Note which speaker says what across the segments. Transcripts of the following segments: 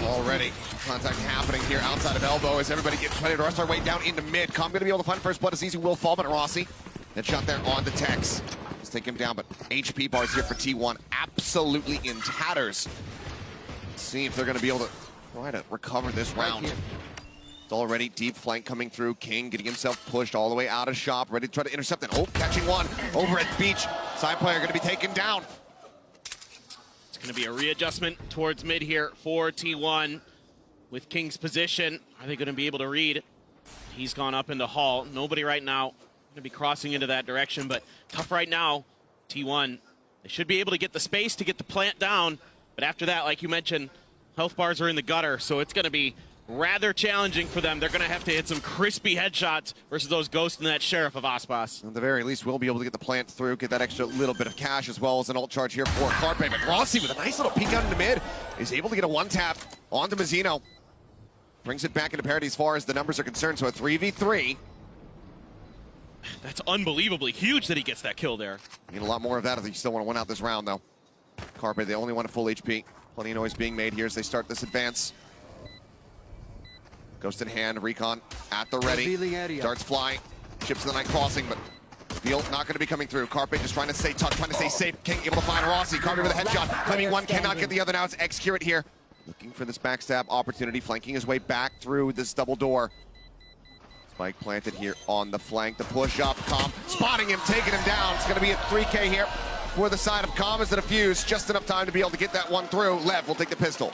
Speaker 1: Already contact happening here outside of elbow as everybody gets ready to rush our way down into mid. Com going to be able to find first blood as easy will fall, but Rossi, that shot there on the Tex. Let's take him down, but HP bars here for T1 absolutely in tatters. Let's see if they're going to be able to try to recover this round. It's already deep flank coming through. King getting himself pushed all the way out of shop, ready to try to intercept it. Oh, catching one over at Beach. Side player going to be taken down.
Speaker 2: It's going to be a readjustment towards mid here for T1 with King's position. Are they going to be able to read? He's gone up into Hall. Nobody right now going to be crossing into that direction, but tough right now. T1, they should be able to get the space to get the plant down, but after that, like you mentioned, health bars are in the gutter, so it's going to be rather challenging for them. They're going to have to hit some crispy headshots versus those ghosts and that Sheriff of Aspas.
Speaker 1: At the very least, we'll be able to get the plant through, get that extra little bit of cash as well as an ult charge here for Carpe. But Rossi with a nice little peek out into mid is able to get a one-tap onto Mazzino. Brings it back into parity as far as the numbers are concerned, so a 3v3.
Speaker 2: That's unbelievably huge that he gets that kill there.
Speaker 1: Need a lot more of that if you still want to win out this round, though. Carpe, they only want a full HP. Plenty of noise being made here as they start this advance. Ghost in hand, recon at the ready. Darts fly, chips in the night crossing, but Field not going to be coming through. Carpe just trying to stay tucked, trying to stay safe. King able to find Rossi. Carpe with a headshot, claiming one, cannot get the other now. It's X-Curate here. Looking for this backstab opportunity, flanking his way back through this double door. Spike planted here on the flank. The push up, Com spotting him, taking him down. It's going to be a 3K here for the side of Com as the defuse. Just enough time to be able to get that one through. Lev will take the pistol.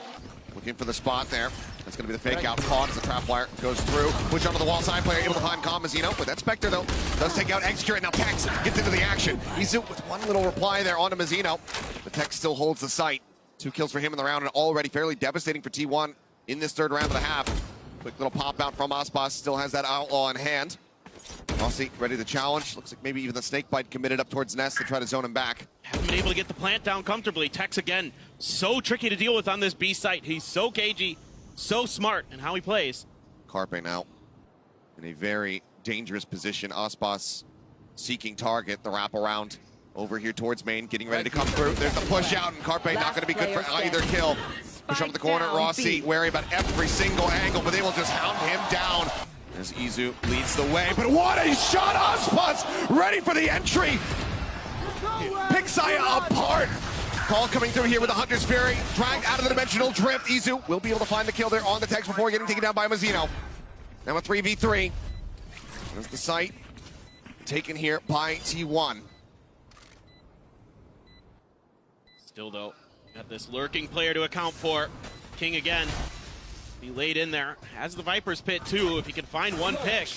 Speaker 1: Looking for the spot there. That's going to be the fake out. Caught as the trap wire goes through. Push onto the wall side player, able to find Com Mazzino. But that Spectre, though, does take out X-Curate. Now Tex gets into the action. Izu with one little reply there onto Mazzino. The Tex still holds the site. 2 kills for him in the round, and already fairly devastating for T1 in this third round and a half. Quick little pop out from Aspas. Still has that outlaw in hand. Rossi ready to challenge. Looks like maybe even the snake bite committed up towards Nest to try to zone him back.
Speaker 2: Haven't been able to get the plant down comfortably. Tex again, so tricky to deal with on this B site. He's so cagey, so smart in how he plays.
Speaker 1: Carpe now in a very dangerous position. Aspas seeking target, the wraparound over here towards main, getting ready to come through. There's the push out, and Carpe not going to be good for either kill. Push up the corner, Rossi wary about every single angle, but they will just hound him down as Izu leads the way. But what a shot! Aspas ready for the entry. Picks Saya apart. Call coming through here with the Hunter's Fury. Dragged out of the dimensional drift. Izu will be able to find the kill there on the Tex before getting taken down by Mazzino. Now a 3v3. There's the site taken here by T1.
Speaker 2: Still though, got this lurking player to account for. King again. He laid in there. Has the Viper's pit too, if he can find one pick.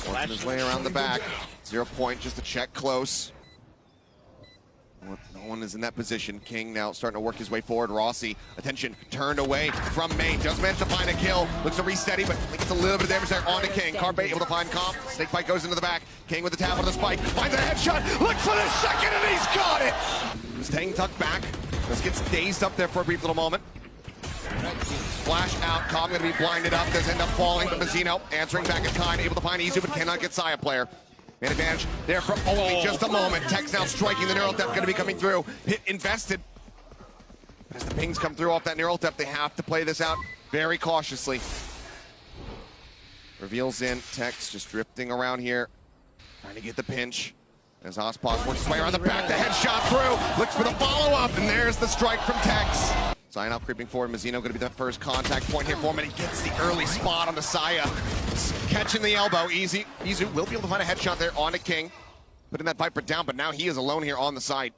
Speaker 1: Working his way around the back. 0 point, just to check close. No one is in that position. King now starting to work his way forward. Rossi, attention, turned away from main. Does manage to find a kill. Looks to resteady, but I think it's a little bit of damage there on to King. Carpe able to find Comp. Snake bite goes into the back. King with the tap on the spike. Finds a headshot. Looks for the second, and he's got it. Staying tucked back. Just gets dazed up there for a brief little moment. Flash out. Com going to be blinded up. Does end up falling, but Mazzino answering back in kind. Able to find Izu, but cannot get Saya player. Man advantage there for only just a moment. Tex now striking the neural depth, going to be coming through. Hit invested. But as the pings come through off that neural depth, they have to play this out very cautiously. Reveals in. Tex just drifting around here, trying to get the pinch. As Aspas works his way around the back, the headshot through. Looks for the follow-up, and there's the strike from Tex. Sign up creeping forward. Mazzino going to be the first contact point here for him, and he gets the early spot on the Saya. Catching the elbow, easy. Izu will be able to find a headshot there on a King. Putting that Viper down, but now he is alone here on the side.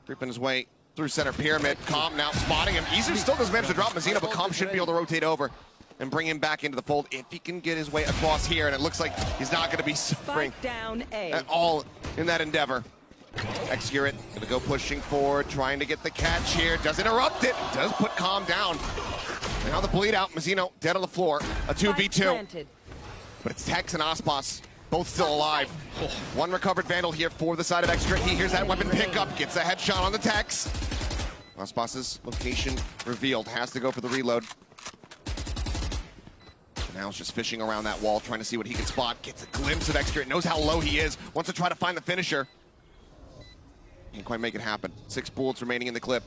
Speaker 1: Creeping his way through center pyramid. Com now spotting him. Izu still does manage to drop Mazzino, but Com should be able to rotate over and bring him back into the fold if he can get his way across here, and it looks like he's not going to be suffering at all in that endeavor. X-Curate going to go pushing forward, trying to get the catch here. Does interrupt it. Does put Com down. Now the bleed out. Mazzino dead on the floor. A 2v2. But it's Tex and Aspas both still alive. One recovered Vandal here for the side of X-Curate. He hears that weapon pick up, gets a headshot on the Tex. Aspas's location revealed. Has to go for the reload. Now he's just fishing around that wall, trying to see what he can spot. Gets a glimpse of X-Curate, knows how low he is. Wants to try to find the finisher. Can't quite make it happen. 6 bullets remaining in the clip.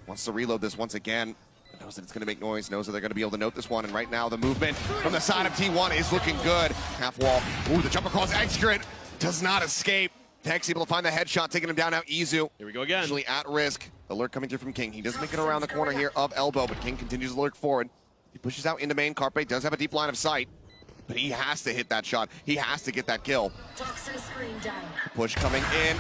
Speaker 1: Wants to reload this once again. Knows that it's going to make noise, knows that they're going to be able to note this one, and right now the movement from the side of T1 is looking good. Half wall. Ooh, the jump across Excurate does not escape. Tex able to find the headshot, taking him down now. Izu.
Speaker 2: Here we go again.
Speaker 1: Actually at risk. Alert coming through from King. He doesn't make it around the corner here of Elbow, but King continues to lurk forward. He pushes out into main. Carpe does have a deep line of sight, but he has to hit that shot. He has to get that kill. Push coming in.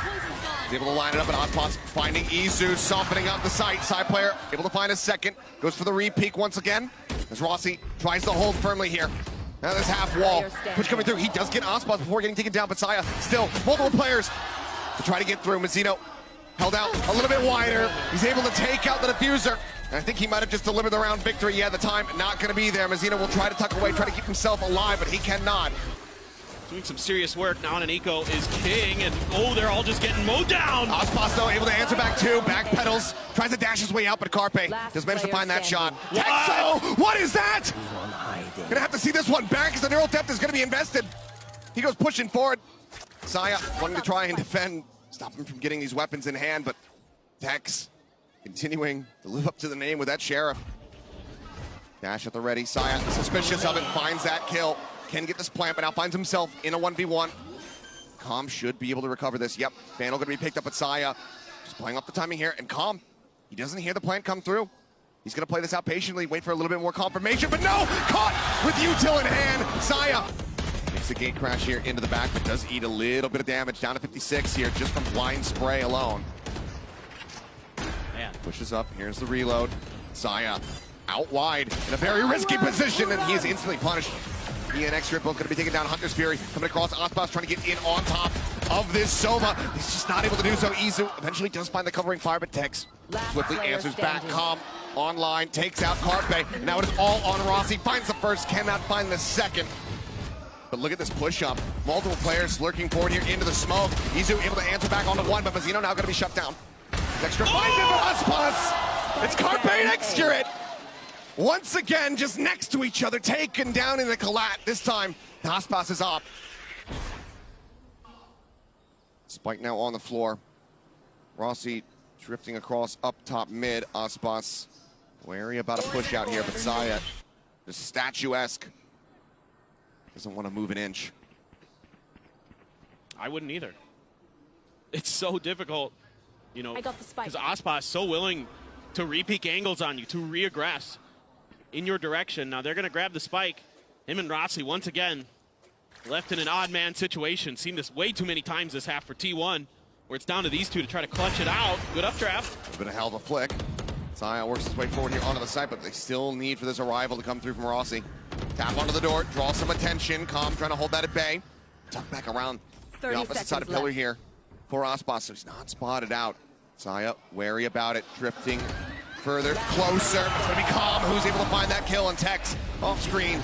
Speaker 1: He's able to line it up, and Ozpos finding Izu, softening up the sight. Side player able to find a second. Goes for the re-peek once again, as Rossi tries to hold firmly here. Now there's half wall. Push coming through. He does get Ozpos before getting taken down, but Saya still multiple players to try to get through. Mazzino held out a little bit wider. He's able to take out the diffuser. And I think he might have just delivered the round victory. Yeah, the time not going to be there. Mazzino will try to tuck away, try to keep himself alive, but he cannot.
Speaker 2: Doing some serious work now, and Eco is King, and oh, they're all just getting mowed down.
Speaker 1: Ozpos though able to answer back too, back pedals, tries to dash his way out, but Carpe does manage to find that shot. Texo, what is that? Gonna have to see this one back as the neural depth is gonna be invested. He goes pushing forward. Saya wanting to try and defend, stop him from getting these weapons in hand, but Tex continuing to live up to the name with that Sheriff. Dash at the ready, Saya suspicious of it, finds that kill. Can get this plant, but now finds himself in a 1v1. Calm should be able to recover this. Yep, Vandal gonna be picked up at Saya. Just playing up the timing here, and Calm, he doesn't hear the plant come through. He's gonna play this out patiently, wait for a little bit more confirmation, but no! Caught with util in hand, Saya. Makes the gate crash here into the back, but does eat a little bit of damage, down to 56 here, just from blind spray alone.
Speaker 2: Man.
Speaker 1: Pushes up, here's the reload. Saya out wide in a very risky position, and he is instantly punished. He and X-Rip both going to be taking down Hunter's Fury, coming across. Ozpos trying to get in on top of this Sova. He's just not able to do so. Izu eventually does find the covering fire, but Tex swiftly answers back. Calm online, takes out Carpe. Now it is all on Rossi. Finds the first, cannot find the second. But look at this push up. Multiple players lurking forward here into the smoke. Izu able to answer back onto one, but Mazzino now going to be shut down. X-Rip finds it, but Ozpos! It's Carpe and X-Curate! Once again, just next to each other, taken down in the collat. This time, Ozpos is up. Spike now on the floor. Rossi drifting across up top mid. Ozpos wary about a push out here, but Saya, just statuesque, doesn't want to move an inch.
Speaker 2: I wouldn't either. It's so difficult, you know,
Speaker 3: I got the spike.
Speaker 2: because Ozpos is so willing to re-peek angles on you, to re-aggress in your direction. Now they're going to grab the spike. Him and Rossi once again left in an odd man situation. Seen this way too many times this half for T1, where it's down to these two to try to clutch it out. Good up trap.
Speaker 1: It's been a hell of a flick. Saya works his way forward here onto the site, but they still need for this arrival to come through from Rossi. Tap onto the door, draw some attention. Calm trying to hold that at bay. Tuck back around the opposite side of pillar here for Ozpos, so he's not spotted out. Saya wary about it, drifting further, closer. It's going to be Calm who's able to find that kill, and Tex off screen.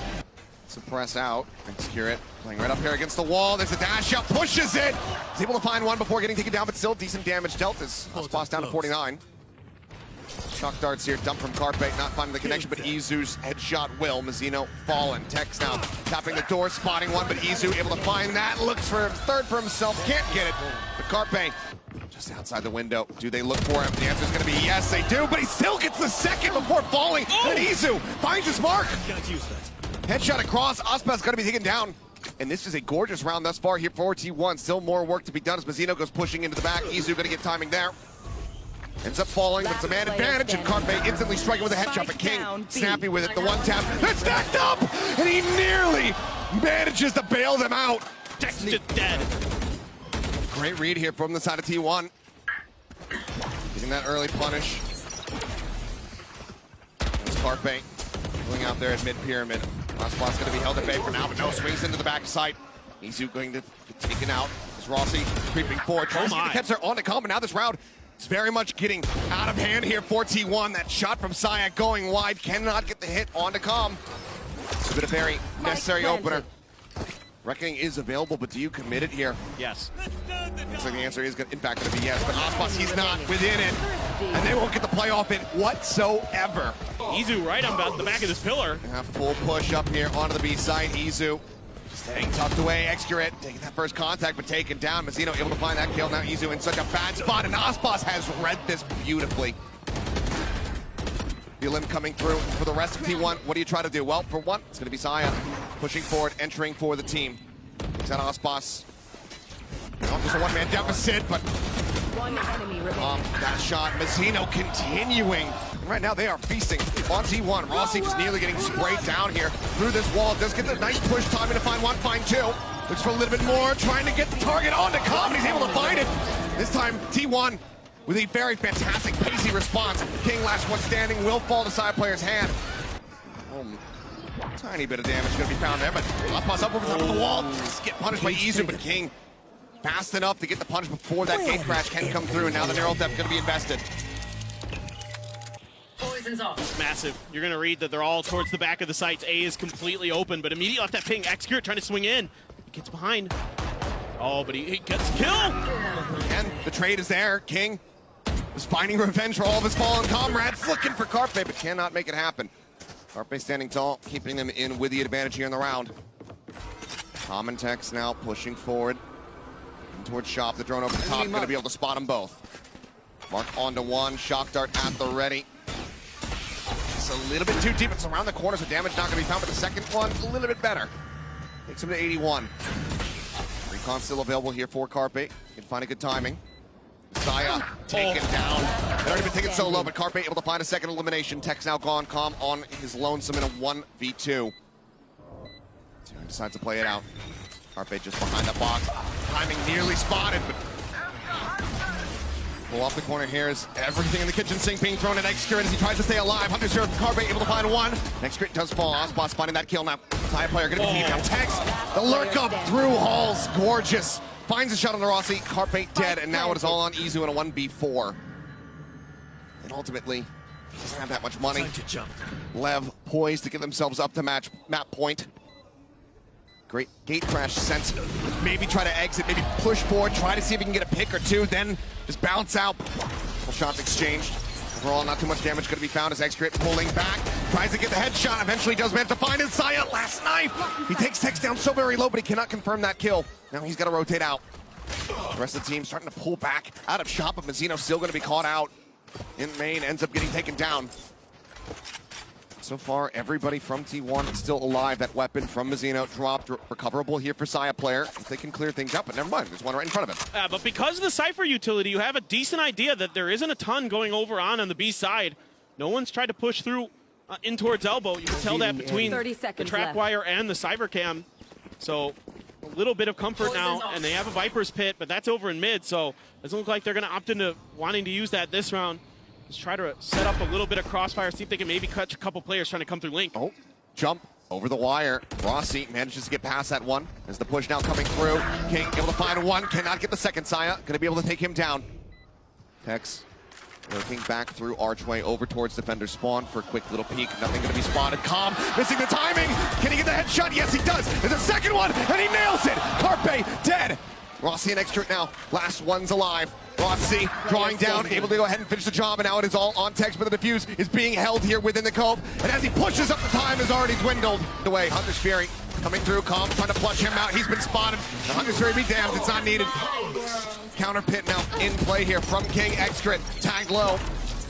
Speaker 1: Suppress out. X-Curate playing right up here against the wall. There's a dash up, pushes it. He's able to find one before getting taken down, but still decent damage dealt as Ozpos down to 49. Shock darts here, dump from Carpe, not finding the connection, but Izu's headshot will. Mazzino fallen. Tex now tapping the door, spotting one, but Izu able to find that. Looks for third for himself, can't get it. But Carpe just outside the window. Do they look for him? The answer is going to be yes, they do, but he still gets the second before falling. And Izu finds his mark. Headshot across. Ozpos going to be taken down. And this is a gorgeous round thus far here for T1. Still more work to be done as Mazzino goes pushing into the back. Izu going to get timing there. Ends up falling, but it's a man advantage, and Carpe instantly striking with a headshot, but King snappy with it. The one tap, they're stacked up, and he nearly manages to bail them out.
Speaker 2: Tex just dead.
Speaker 1: Great read here from the side of T1. Getting that early punish. There's Carpe going out there at mid-pyramid. Ozpos going to be held at bay for now, but no, swings into the back side. Izu going to get taken out. As Rossi creeping forward, tries to catch her on the comb, and now this round it's very much getting out of hand here for T1. That shot from Saya going wide, cannot get the hit onto Calm. It's been a very necessary opener. Reckoning is available, but do you commit it here?
Speaker 2: Yes.
Speaker 1: Looks like the answer is, in fact, going to be yes, but Ozpos, he's not within it, and they won't get the playoff in whatsoever.
Speaker 2: Izu right on the back of this pillar.
Speaker 1: Full push up here onto the B side. Izu staying tucked away. X-Curate taking that first contact, but taken down. Mazzino able to find that kill. Now Izu in such a bad spot, and Ozpos has read this beautifully. The limb coming through for the rest of T1. What do you try to do? Well, for one, it's going to be Saya pushing forward, entering for the team. Is that Ospas? No, just a one-man deficit, but
Speaker 3: One enemy remaining.
Speaker 1: that shot. Mazzino continuing. Right now they are feasting on T1. Rossi just nearly getting sprayed down here through this wall. Does get the nice push, timing to find one, find two. Looks for a little bit more, trying to get the target onto Cobb, and he's able to find it. This time, T1 with a very fantastic pacey response. King, last one standing, will fall to side player's hand. Tiny bit of damage going to be found there, but Ospas up over the top of the wall. Just get punished by Izu, but King fast enough to get the punish before that gate crash can come through, and now the neural depth going to be invested.
Speaker 3: Poison's off.
Speaker 2: Massive. You're going to read that they're all towards the back of the sites. A is completely open, but immediately off that ping, Execute trying to swing in. He gets behind. Oh, but he gets killed.
Speaker 1: And the trade is there. King is finding revenge for all of his fallen comrades, looking for Carpe, but cannot make it happen. Carpe standing tall, keeping them in with the advantage here in the round. Common Tex now pushing forward towards Shop. The drone over the top, going to be able to spot them both. Mark onto one, shock dart at the ready. It's a little bit too deep. It's around the corner, so damage not going to be found, but the second one, a little bit better. Takes him to 81. Recon still available here for Carpe. Can find a good timing. Saya taken down. They'd already been taken so low, but Carpe able to find a second elimination. Tex now gone, Calm on his lonesome in a 1v2. So he decides to play it out. Carpe just behind the box. Timing nearly spotted, but pull off the corner here is everything in the kitchen sink being thrown at Execute as he tries to stay alive. Hunter's here, Carpe able to find one. Execute does fall. Ospas finding that kill now. Saya player gonna be taken down. Tex, the lurk up through halls, gorgeous. Finds a shot on the Rossi, Carpe dead, and now it is all on Izu in a 1v4. And ultimately, doesn't have that much money. Lev poised to get themselves up to map point. Great gate crash sent. Maybe try to exit, maybe push forward, try to see if he can get a pick or two, then just bounce out. Couple shots exchanged. Overall, not too much damage going to be found as Execute pulling back. Tries to get the headshot, eventually does manage to find his Saya. Last knife. He takes Tex down so very low, but he cannot confirm that kill. Now he's got to rotate out. The rest of the team starting to pull back out of shop, but Mazzino still going to be caught out in main, ends up getting taken down. So far, everybody from T1 is still alive. That weapon from Mazzino dropped, recoverable here for Saya player. If they can clear things up, but never mind, there's one right in front of him.
Speaker 2: But because of the Cypher utility, you have a decent idea that there isn't a ton going over on the B side. No one's tried to push through in towards elbow. You can tell that between the trap wire and the cyber cam. So a little bit of comfort now, and they have a Viper's Pit, but that's over in mid, so it doesn't look like they're going to opt into wanting to use that this round. Just try to set up a little bit of crossfire, see if they can maybe catch a couple players trying to come through Link.
Speaker 1: Oh, jump over the wire. Rossi manages to get past that one as the push now coming through. King able to find one, cannot get the second Saya. Going to be able to take him down. Tex working back through archway over towards defender spawn for a quick little peek. Nothing going to be spotted. Calm missing the timing. Can he get the headshot? Yes, he does. There's a second one, and he nails it. Carpe dead. Rossi and Execute now. Last one's alive. Rossi drawing down, able to go ahead and finish the job, and now it is all on Tex, but the defuse is being held here within the cove, and as he pushes up, the time has already dwindled away. Hunter's Fury coming through, Calm trying to flush him out. He's been spotted. The Hunter's Fury be damned, it's not needed. Counter pit now in play here from King. Execute tagged low.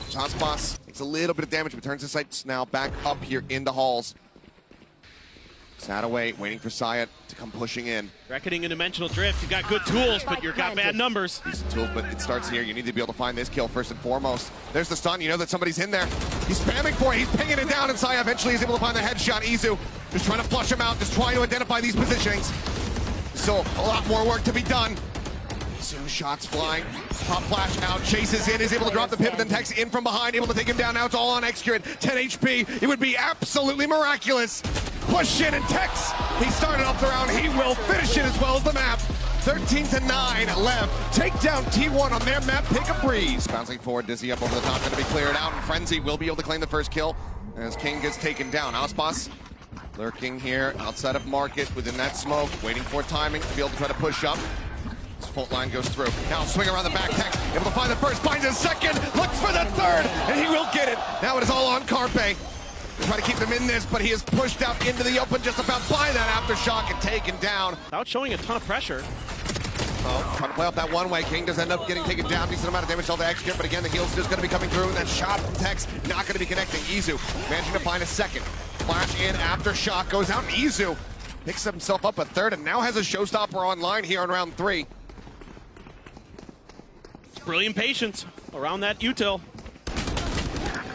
Speaker 1: Ospas takes a little bit of damage, but turns his sights now back up here in the halls. Sat away, waiting for Saya to come pushing in.
Speaker 2: Reckoning and Dimensional Drift, you've got good tools, but you've got bad numbers.
Speaker 1: Decent tools, but it starts here. You need to be able to find this kill first and foremost. There's the stun, you know that somebody's in there. He's spamming for it, he's pinging it down, and Saya eventually is able to find the headshot. Izu just trying to flush him out, just trying to identify these positionings. Still a lot more work to be done. Izu shots flying, pop flash out, chases in, is able to drop the pivot, then Tex in from behind, able to take him down. Now it's all on Execute. 10 HP, it would be absolutely miraculous. Push in, and Tex, he started off the round, he will finish it as well as the map. 13-9, Lev take down T1 on their map, pick a breeze. Bouncing forward, Dizzy up over the top, gonna be cleared out, and Frenzy will be able to claim the first kill as King gets taken down. Ospas lurking here outside of Market within that smoke, waiting for timing to be able to try to push up. His fault line goes through. Now swing around the back, Tex able to find the first, finds his second, looks for the third, and he will get it. Now it is all on Carpe. Try to keep him in this, but he is pushed out into the open just about by that aftershock and taken down.
Speaker 2: Without showing a ton of pressure.
Speaker 1: Trying to play off that one way. King does end up getting taken down. Decent amount of damage dealt to Execute, but again, the heal's just going to be coming through. And that shot from Tex not going to be connecting. Izu managing to find a second. Flash in after shot goes out. Izu picks himself up a third and now has a showstopper online here on round 3.
Speaker 2: Brilliant patience around that util.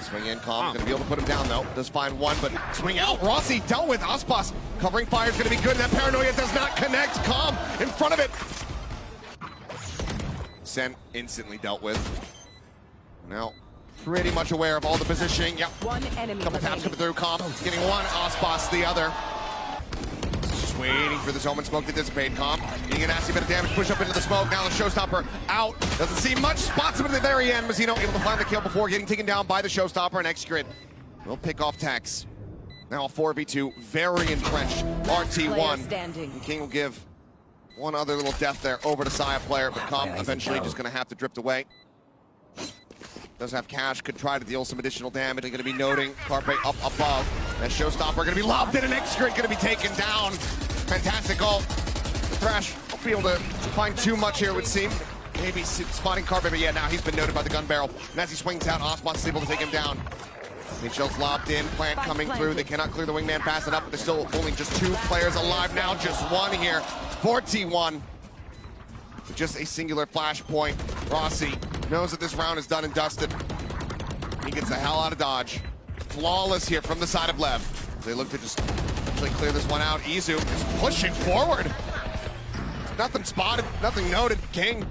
Speaker 1: Swing in, Calm, gonna be able to put him down though. Does find one, but swing out. Rossi dealt with. Aspas covering fire is gonna be good. That paranoia does not connect. Calm in front of it. Sen instantly dealt with. Now pretty much aware of all the positioning. Yep.
Speaker 3: One enemy
Speaker 1: Couple taps coming through. Calm getting one. Aspas the other. Just waiting for this Omen smoke to dissipate. Calm getting a nasty bit of damage. Push up into the smoke. Now the showstopper out. Doesn't see much. Spots him at the very end. Mazzino able to find the kill before getting taken down by the showstopper. And X-Grid will pick off Tex. Now a 4v2. Very entrenched. RT1. King will give one other little death there over to Saya player, but Calm eventually just going to have to drift away. Does have cash, could try to deal some additional damage. They're going to be noting Carpe up above. That showstopper going to be lobbed in, and X-Grid going to be taken down. Fantastic ult. The Thrash won't be able to find too much here, it would seem. Maybe spotting Carpe, but yeah, now he's been noted by the gun barrel. And as he swings out, Osmos is able to take him down. Michel's lobbed in, plant coming through. They cannot clear the wingman, pass it up, but there's still only just 2 players alive now, just one here for T1. With just a singular flashpoint. Rossi knows that this round is done and dusted. He gets the hell out of dodge. Flawless here from the side of Lev. They look to just actually clear this one out. Izu is pushing forward. Nothing spotted, nothing noted. King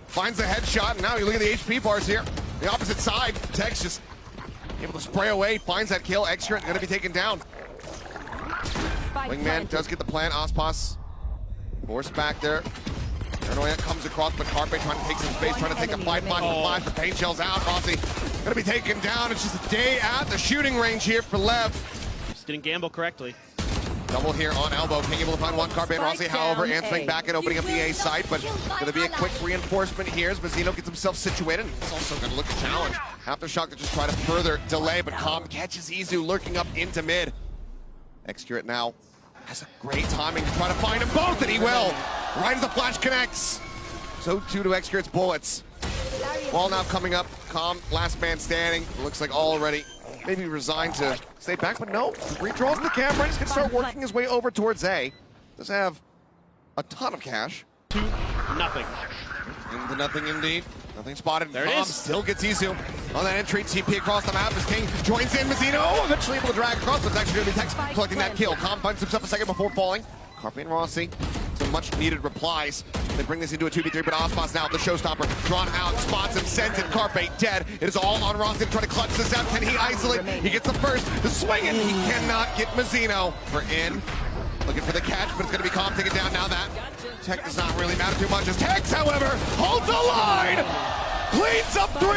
Speaker 1: finds the headshot, and now you look at the HP bars here. The opposite side, Tex just able to spray away, finds that kill. Extra going to be taken down. Wingman does get the plan. Aspas forced back there. Paranoia comes across, but Carpe trying to take some space, trying to take a fight block for flash, but paint shells out. Rossi going to be taken down. It's just a day at the shooting range here for Lev.
Speaker 2: Just didn't gamble correctly.
Speaker 1: Double here on elbow. King able to find one. Carpe and Rossi, however, answering back and opening up the A site, but going to be a quick reinforcement here as Mazzino gets himself situated. It's also going to look a challenge. Aftershock to just try to further delay, but Calm catches Izu lurking up into mid. Execute now has a great timing to try to find them both, and he will. Right as the flash connects. So too to Execute's bullets. Ball now coming up. Calm, last man standing. Looks like already maybe resigned to stay back, but no. Redraws the camera. He's going to start working his way over towards A. Does have a ton of cash.
Speaker 2: 2-0.
Speaker 1: Into nothing indeed. Nothing spotted.
Speaker 2: There it is.
Speaker 1: Still gets Izu on that entry. TP across the map as King joins in. Mazzino eventually able to drag across, but it's actually going to be Tex collecting that kill. Calm finds himself a second before falling. Carpe and Rossi, some much needed replies. They bring this into a 2v3, but Aspas now, the showstopper, drawn out, spots and sends it. Carpe dead. It is all on Rossi to try to clutch this out. Can he isolate? He gets the first. The swing, and he cannot get Mazzino. We're in. Looking for the catch, but it's going to be Calm taken down now that. Tech does not really matter too much. As Tex, however, holds the line! Cleans up 3,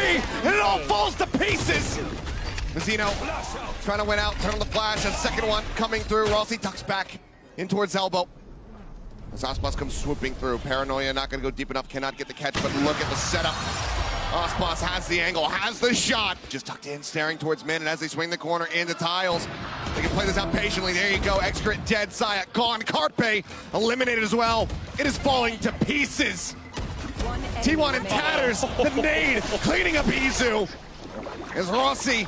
Speaker 1: and it all falls to pieces! Mazzino trying to win out, turn on the flash, a second one coming through. Rossi tucks back in towards elbow. As Aspas comes swooping through. Paranoia not going to go deep enough, cannot get the catch, but look at the setup. Aspas has the angle, has the shot. Just tucked in, staring towards mid, and as they swing the corner into tiles, they can play this out patiently. There you go, Execute dead, Saya gone. Carpe eliminated as well. It is falling to pieces. T1 in tatters, the nade cleaning up Izu. As Rossi,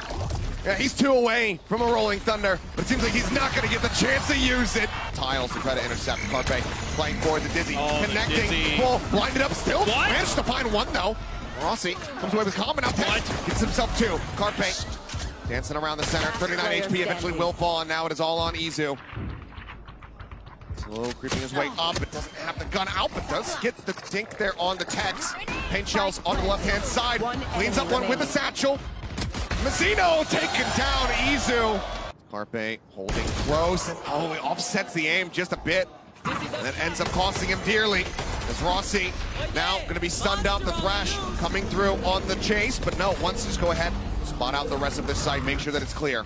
Speaker 1: yeah, he's 2 away from a rolling thunder, but it seems like he's not going to get the chance to use it. Tiles to try to intercept. Carpe playing forward to Dizzy, connecting. Bull blinded up still. What? Managed to find one though. Rossi comes away with Calm, and now gets himself 2. Carpe dancing around the center. 39 HP eventually will fall, and now it is all on Izu. Slow creeping his way up. It doesn't have the gun out, but does get the dink there on the Tex. Paint shells on the left-hand side. Cleans up one with a satchel. Mazzino taken down. Izu. Carpe holding close, and oh, it offsets the aim just a bit. And that ends up costing him dearly. As Rossi now going to be stunned up. The Thrash coming through on the chase, but no, once just go ahead, spot out the rest of this site, make sure that it's clear.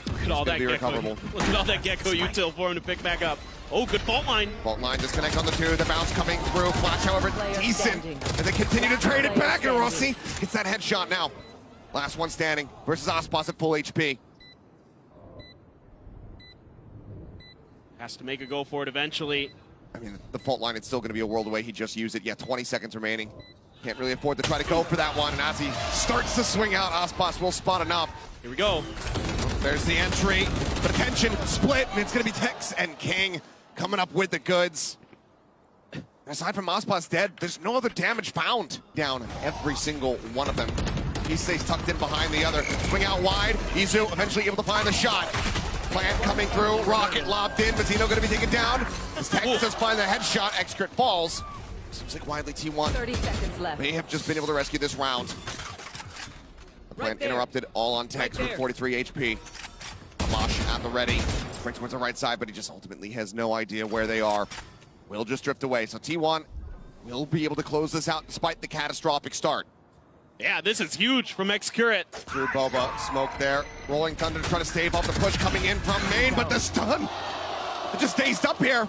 Speaker 2: Look at all that gecko. Look at all that gecko util for him to pick back up. Oh, good fault line. Fault
Speaker 1: line disconnect on the 2. The bounce coming through. Flash, however, decent. And they continue to trade it back, and Rossi gets that headshot now. Last one standing versus Aspas at full HP.
Speaker 2: Has to make a go for it eventually.
Speaker 1: I mean, the fault line, it's still going to be a world away. He just used it. Yeah, 20 seconds remaining. Can't really afford to try to go for that one. And as he starts to swing out, Aspas will spot enough.
Speaker 2: Here we go.
Speaker 1: There's the entry. But attention, split, and it's going to be Tex and King coming up with the goods. Aside from Aspas dead, there's no other damage found down every single one of them. He stays tucked in behind the other. Swing out wide. Izu eventually able to find the shot. Plant coming through. Rocket lobbed in. Mazzino going to be taken down. As Tex does find the headshot. Excrit falls. Seems like widely T1
Speaker 3: 30 seconds left.
Speaker 1: may have just been able to rescue this round. The plant interrupted all on Tex with 43 HP. Amash at the ready. Springs towards the right side, but he just ultimately has no idea where they are. Will just drift away. So T1 will be able to close this out despite the catastrophic start.
Speaker 2: Yeah, this is huge from Excurate.
Speaker 1: Through Boba, smoke there. Rolling Thunder to try to stave off the push coming in from main, but the stun, it just stays up here.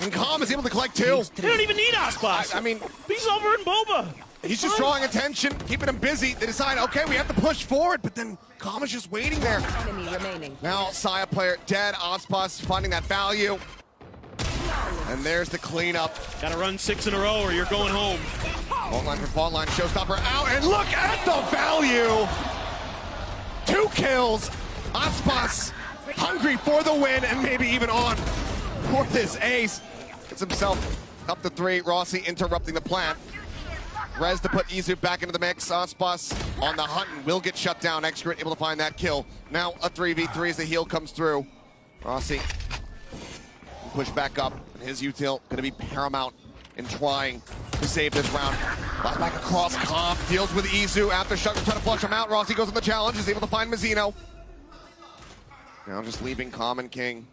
Speaker 1: And Calm is able to collect two.
Speaker 2: They don't even need Aspas.
Speaker 1: I mean,
Speaker 2: he's over in Boba.
Speaker 1: he's just drawing attention, keeping him busy. They decide, okay, we have to push forward, but then Calm is just waiting there.
Speaker 3: Enemy remaining.
Speaker 1: Now, Saya player dead. Aspas finding that value. And there's the cleanup.
Speaker 2: Gotta run 6 in a row or you're going home.
Speaker 1: Fault line for fault line, showstopper out, and look at the value! 2 kills. Aspas hungry for the win and maybe even on for this ace. Gets himself up to 3. Rossi interrupting the plant. Rez to put Izu back into the mix. Aspas on the hunt and will get shut down. Excrit able to find that kill. Now a 3v3 as the heal comes through. Rossi push back up, and his util going to be paramount in trying to save this round. Last back across, Calm deals with Izu after Shuttle trying to flush him out. Rossi goes on the challenge, is able to find Mazzino. Now just leaving Calm and King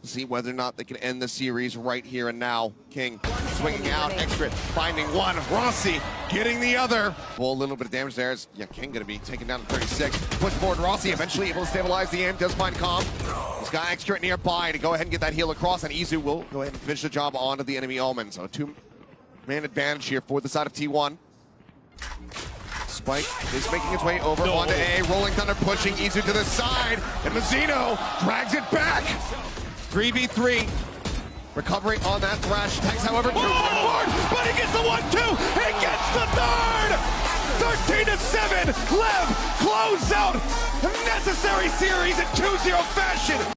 Speaker 1: to see whether or not they can end the series right here and now. King swinging out, Excrit finding one. Rossi getting the other. Well, a little bit of damage there. Yeah, King going to be taken down to 36. Push forward, Rossi eventually able to stabilize the aim, does find Calm. He's got Excrit nearby to go ahead and get that heal across, and Izu will go ahead and finish the job onto the enemy Omen. So a 2-man advantage here for the side of T1. Spike is making its way over onto A. Rolling Thunder pushing Izu to the side, and Mazzino drags it back. 3v3. Recovery on that thrash. Tex, however, too on board, but he gets the 1-2. He gets the third. 13-7. Lev close out. Necessary series in 2-0 fashion.